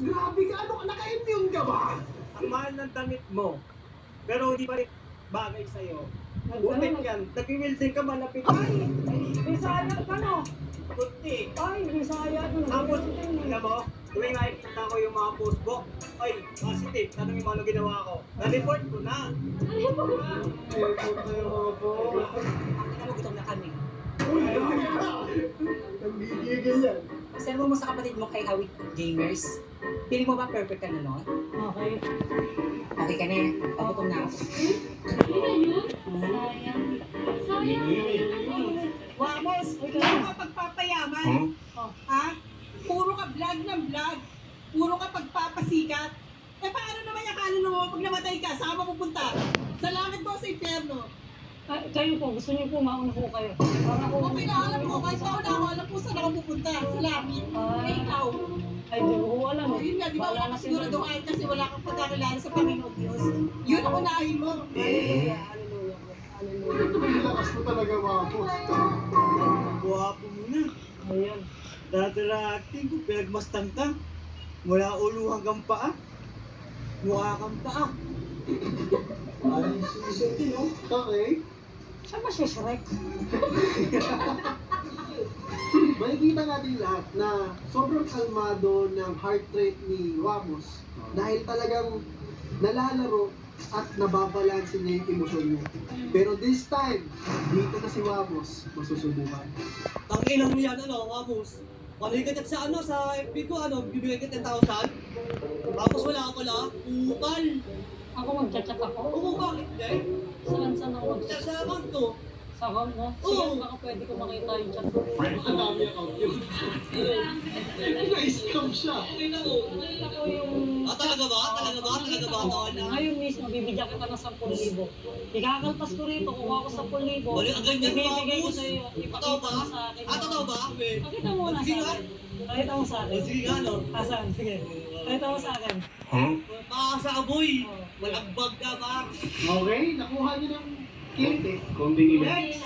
grabe ka. Ano ka, naka-immune ka ba? Ang mahal ng damit mo, pero hindi pa rin bagay sa'yo. Butik yan. Nag-wielding ka malapit. Ay, Bisaya ka no? Kunti. Ay, Bisaya ka no? Tapos, alam mo, tuwing nakikita ko yung mga post ko, ay, positive, tanong yung ano ginawa ko. Na-report ko na. Airport na yung mga po. Ano, gutom na kami. Nagigigil yan. Servo mo sa kapatid mo kay Hawit Gamers. Feeling mo ba perfect ka na nun? Okay. Okay ka na eh. Pagutom na ako. Wamos, ano ka pagpapayaman? Ha? Puro ka vlog ng vlog. Puro ka pagpapasikat. Eh paano naman yung kanin mo pag namatay ka? Saan ka pupunta? Sa langit mo o sa impyerno? Kayo po, gusto niyo po mauna po kayo. Para po. Okay na, alam ko. Kahit ako na ako, alam ko saan ako pupunta. Sa langit. Eh ikaw. Ay, di ko alam. O yun nga, di ba wala ka siguraduhan kasi wala kang pagkakilala sa Panginoon Diyos. Yun ako naahin mo. Hallelujah, hallelujah, hallelujah. Ang lakas mo talaga mga po. Guwapo mo na. Ayan. Dati ko, pinagmastang ka. Mula ulo hanggang paa. Mukha kang paa. Ay, sumisente, no? Okay. Saan ba si Shrek? Makikita natin lahat na sobrang kalmado ng heart rate ni Ramos dahil talagang nalalaro at nababalansin niya yung emosyon niya. Pero this time, dito na si Ramos masusubukan. Ang inang mo yan, Ramos. Paligat ka sa sa FB ko, bibigay ka 10,000. Tapos wala ka pala, ukal. Ako mag-chat ako? Oo, bakit hindi? Saan ako mag-chat? Sa account ko. Sa account mo? Sige, baka pwede ko makita yung chat ko. Ang dami account yun. Na-scam siya. Ako yung... Talaga ba? Talaga ba? Talaga ba? Ngayon mismo, bibigyan kita ng 10,000. Ikakalpas ko rito, kuha ko 10,000. Wala, ang ganyan, Ibibigay ko Ramos. sa'yo. Totoo Ipakita ba? mo sa akin. Totoo ba? Pakita mo muna Sige sa nga. akin. Pakita mo sa akin. Sige nga, no? Asan? Sige. Pakita mo sa akin. Pakasa ka, boy. Malagbag ka ba? Okay, nakuha niyo ng kilite. Next!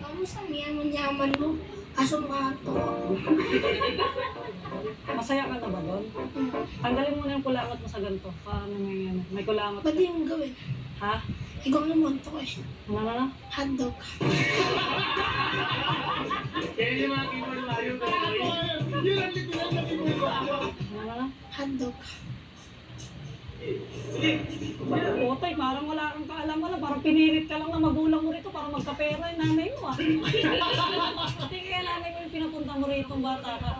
Kamusta yaman mo? Asumkahan to. Masaya ka na ba doon? Tanggalin mo na yung kulangot mo sa ganito. Paano may, may kulangot Ba't ka? yung gawin? Ha? Ikaw naman to eh. Ano? Hotdog. Ano? Hotdog. Utay, parang wala kang kaalam-alam. Parang pinilit ka lang na magulang mo rito para magkapera yung nanay mo ah. Hindi kaya nanay mo yung pinapunta mo rito bata ka.